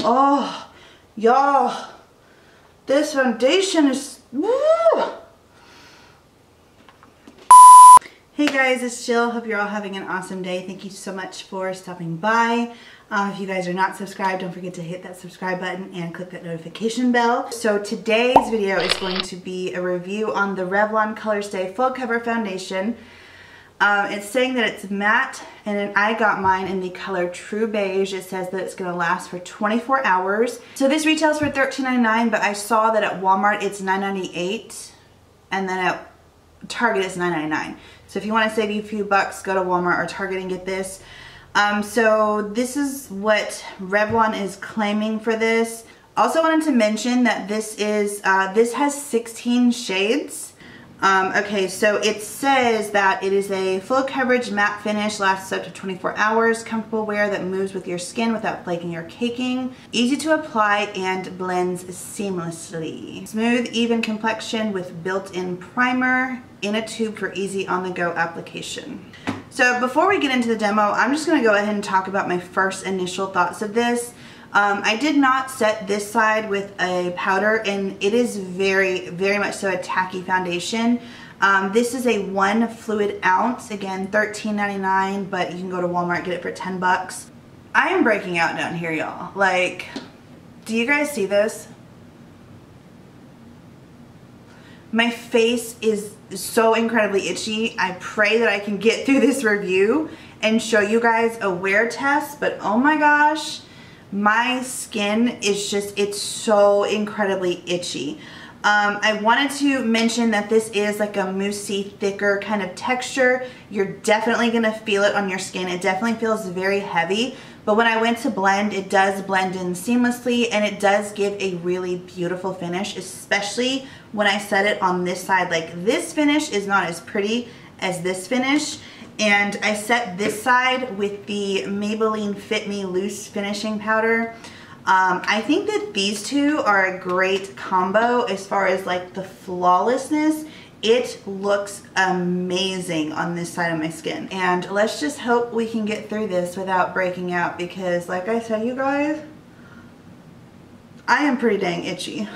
Oh, y'all, this foundation is, woo! Hey guys, it's Jill. Hope you're all having an awesome day. Thank you so much for stopping by. If you guys are not subscribed, don't forget to hit that subscribe button and click that notification bell. So today's video is going to be a review on the Revlon Colorstay Full Cover Foundation. It's saying that it's matte, and then I got mine in the color True Beige. It says that it's going to last for 24 hours. So this retails for $13.99, but I saw that at Walmart it's $9.98, and then at Target it's $9.99. So if you want to save you a few bucks, go to Walmart or Target and get this. So this is what Revlon is claiming for this. Also wanted to mention that this is this has 16 shades. Okay, so it says that it is a full coverage matte finish, lasts up to 24 hours, comfortable wear that moves with your skin without flaking or caking, easy to apply and blends seamlessly. Smooth, even complexion with built-in primer in a tube for easy on-the-go application. So before we get into the demo, I'm just going to go ahead and talk about my first initial thoughts of this. I did not set this side with a powder, and it is very, very much so a tacky foundation. This is a 1 fluid ounce, again $13.99, but you can go to Walmart and get it for 10 bucks. I am breaking out down here, y'all. Like, do you guys see this? My face is so incredibly itchy. I pray that I can get through this review and show you guys a wear test, but oh my gosh, my skin is just, it's so incredibly itchy. I wanted to mention that this is like a moussey, thicker kind of texture. You're definitely gonna feel it on your skin. It definitely feels very heavy, but when I went to blend, it does blend in seamlessly, and it does give a really beautiful finish, especially when I set it on this side. Like, this finish is not as pretty as this finish. And I set this side with the Maybelline Fit Me Loose Finishing Powder. I think that these two are a great combo as far as like the flawlessness. It looks amazing on this side of my skin. And let's just hope we can get through this without breaking out, because like I said, you guys, I am pretty dang itchy.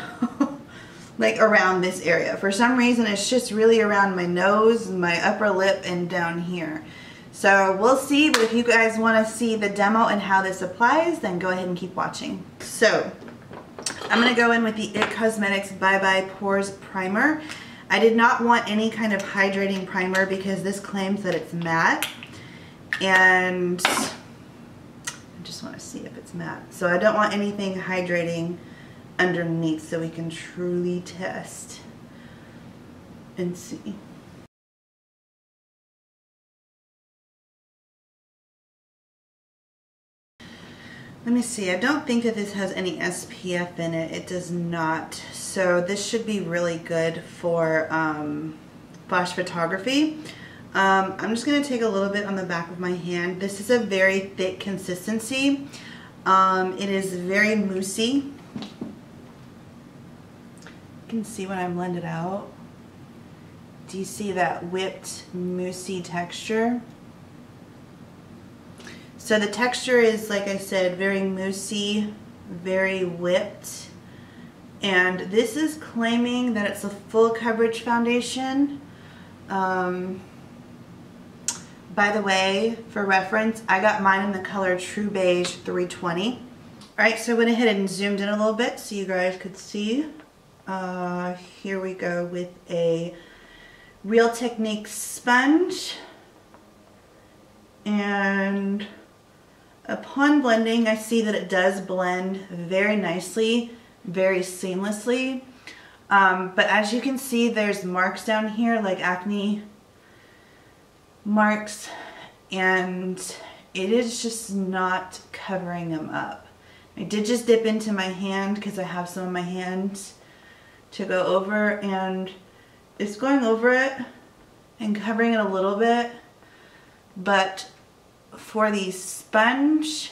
Like around this area. For some reason, it's just really around my nose, my upper lip, and down here. So we'll see, but if you guys want to see the demo and how this applies, then go ahead and keep watching. So I'm going to go in with the IT Cosmetics Bye Bye Pores Primer. I did not want any kind of hydrating primer because this claims that it's matte. And I just want to see if it's matte. So I don't want anything hydrating underneath, so we can truly test and see. Let me see. I don't think that this has any SPF in it. It does not. So this should be really good for flash photography. I'm just going to take a little bit on the back of my hand. This is a very thick consistency. It is very moussey. You can see when I blend it out. Do you see that whipped moussey texture? So the texture is, like I said, very moussey, very whipped. And this is claiming that it's a full coverage foundation. By the way, for reference, I got mine in the color True Beige 320. Alright, so I went ahead and zoomed in a little bit so you guys could see. Here we go with a Real Technique sponge, and upon blending I see that it does blend very nicely, very seamlessly, but as you can see, there's marks down here, like acne marks, and it is just not covering them up. I did just dip into my hand because I have some on my hands to go over, and it's going over it and covering it a little bit, but for the sponge,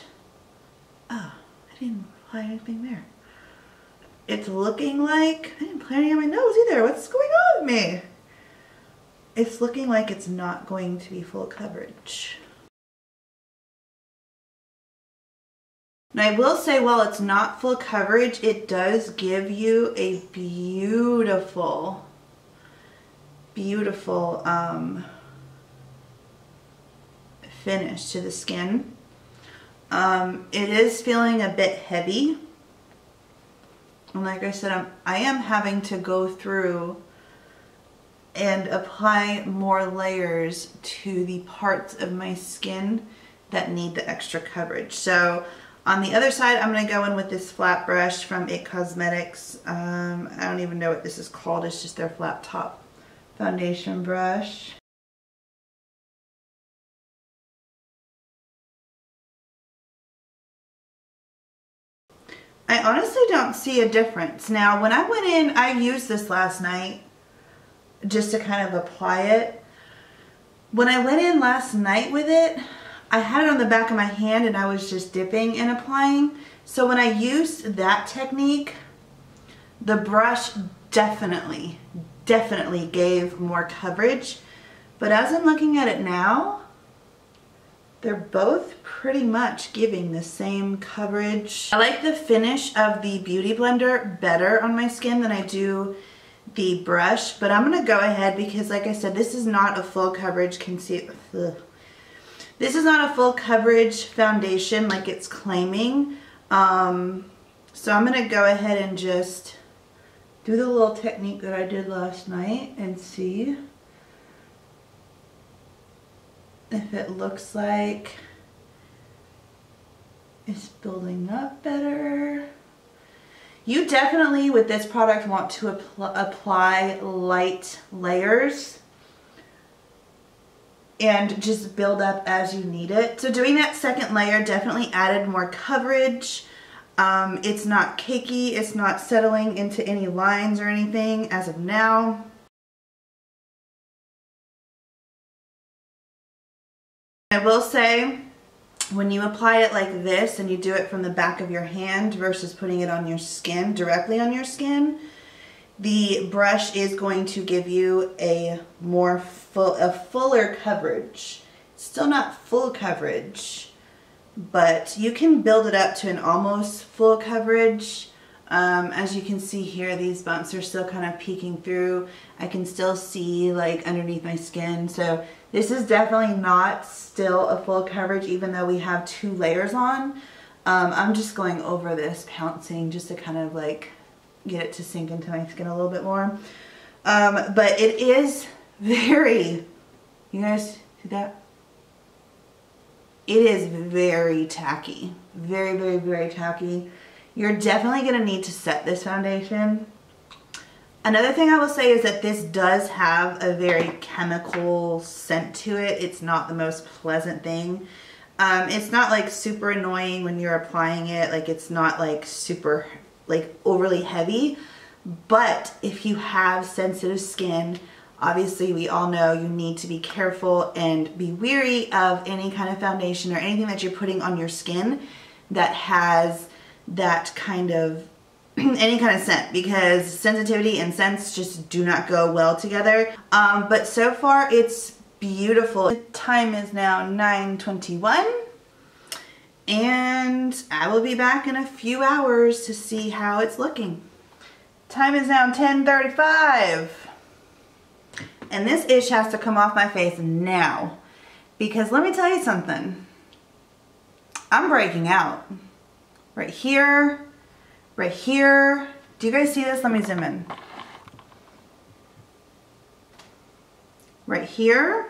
oh, I didn't apply anything there. It's looking like, I didn't apply anything on my nose either. What's going on with me? It's looking like it's not going to be full coverage. And I will say, while it's not full coverage, it does give you a beautiful, beautiful finish to the skin. It is feeling a bit heavy. And like I said, I am having to go through and apply more layers to the parts of my skin that need the extra coverage. So on the other side, I'm going to go in with this flat brush from It Cosmetics. I don't even know what this is called. It's just their flat top foundation brush. I honestly don't see a difference. Now, when I went in, I used this last night just to kind of apply it. When I went in last night with it, I had it on the back of my hand and I was just dipping and applying. So when I used that technique, the brush definitely gave more coverage. But as I'm looking at it now, they're both pretty much giving the same coverage. I like the finish of the Beauty Blender better on my skin than I do the brush, but I'm gonna go ahead because, like I said, this is not a full coverage concealer. This is not a full coverage foundation like it's claiming. So I'm gonna go ahead and just do the little technique that I did last night and see if it looks like it's building up better. You definitely, with this product, want to apply light layers and just build up as you need it. So doing that second layer definitely added more coverage. It's not cakey, it's not settling into any lines or anything as of now. I will say, when you apply it like this and you do it from the back of your hand versus putting it on your skin, directly on your skin, the brush is going to give you a fuller coverage. Still not full coverage, but you can build it up to an almost full coverage. As you can see here, these bumps are still kind of peeking through. I can still see like underneath my skin. So this is definitely not still a full coverage, even though we have 2 layers on. I'm just going over this, pouncing, just to kind of like get it to sink into my skin a little bit more. But it is very, you guys see that? It is very tacky. Very, very, very tacky. You're definitely going to need to set this foundation. Another thing I will say is that this does have a very chemical scent to it. It's not the most pleasant thing. It's not like super annoying when you're applying it. Like, it's not like super, like overly heavy. But if you have sensitive skin, obviously we all know you need to be careful and be wary of any kind of foundation or anything that you're putting on your skin that has that kind of any kind of scent, because sensitivity and scents just do not go well together. But so far it's beautiful. The time is now 9:21 and I will be back in a few hours to see how it's looking. Time is now 10:35 and this ish has to come off my face now, because let me tell you something, I'm breaking out. Right here, right here. Do you guys see this? Let me zoom in. Right here,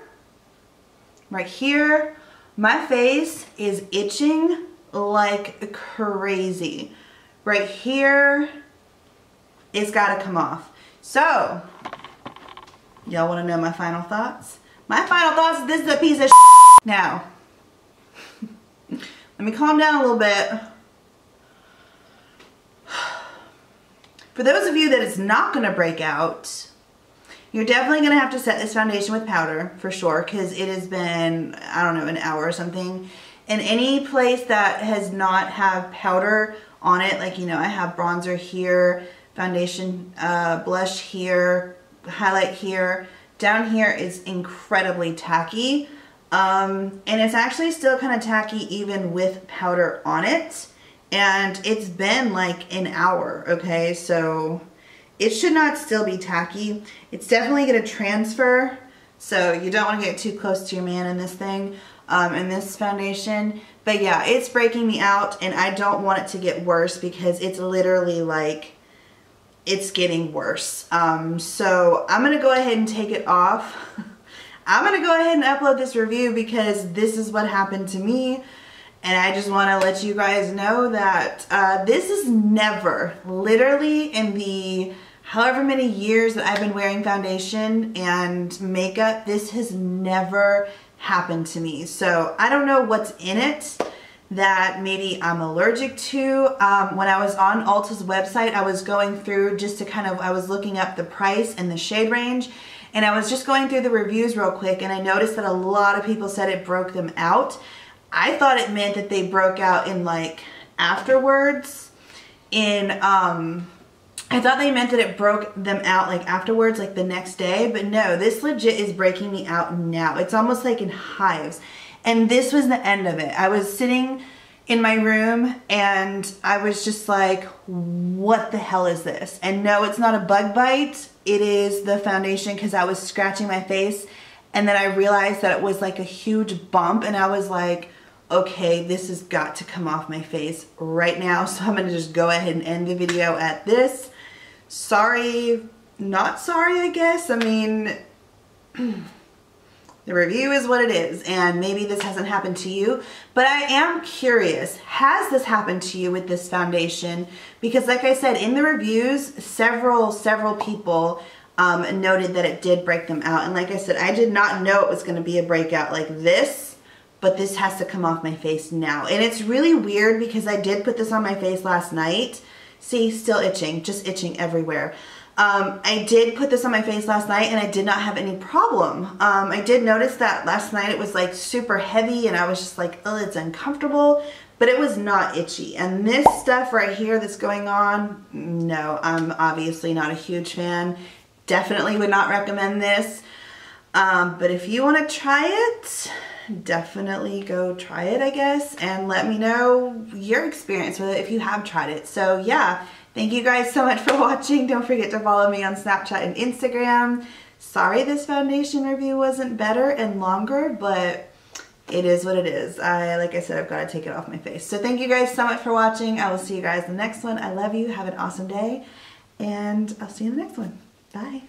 right here. My face is itching like crazy. Right here, it's gotta come off. So, y'all wanna know my final thoughts? My final thoughts is this is a piece of shit. Now, let me calm down a little bit. For those of you that it's not going to break out, you're definitely going to have to set this foundation with powder for sure, because it has been, I don't know, an hour or something. And any place that has not have powder on it, like, you know, I have bronzer here, foundation, blush here, highlight here, down here is incredibly tacky. And it's actually still kind of tacky even with powder on it. and it's been like an hour, okay? So it should not still be tacky. It's definitely gonna transfer, so you don't wanna get too close to your man in this thing, in this foundation. But yeah, it's breaking me out, and I don't want it to get worse because it's literally like, it's getting worse. So I'm gonna go ahead and take it off. I'm gonna go ahead and upload this review because this is what happened to me. And I just want to let you guys know that this is never, literally in the however many years that I've been wearing foundation and makeup, this has never happened to me. So I don't know what's in it that maybe I'm allergic to. When I was on Ulta's website, I was going through just to kind of, I was looking up the price and the shade range, and I was just going through the reviews real quick, and I noticed that a lot of people said it broke them out. I thought it meant that they broke out in like afterwards I thought they meant that it broke them out like afterwards, like the next day, but no, this legit is breaking me out now. It's almost like in hives. And this was the end of it. I was sitting in my room and I was just like, what the hell is this? And no, it's not a bug bite. It is the foundation, because I was scratching my face and then I realized that it was like a huge bump, and I was like, okay, this has got to come off my face right now. So I'm gonna just go ahead and end the video at this. Sorry, not sorry, I guess. I mean, the review is what it is, and maybe this hasn't happened to you, but I am curious, has this happened to you with this foundation? Because like I said, in the reviews, several people noted that it did break them out. And like I said, I did not know it was gonna be a breakout like this, but this has to come off my face now. And it's really weird because I did put this on my face last night. See, still itching, just itching everywhere. I did put this on my face last night and I did not have any problem. I did notice that last night it was like super heavy and I was just like, oh, it's uncomfortable, but it was not itchy. And this stuff right here that's going on, no, I'm obviously not a huge fan. Definitely would not recommend this. But if you want to try it, definitely go try it, I guess, and let me know your experience with it if you have tried it. So yeah, thank you guys so much for watching. Don't forget to follow me on Snapchat and Instagram. Sorry this foundation review wasn't better and longer, but it is what it is. Like I said, I've got to take it off my face. So thank you guys so much for watching. I will see you guys in the next one. I love you. Have an awesome day, and I'll see you in the next one. Bye.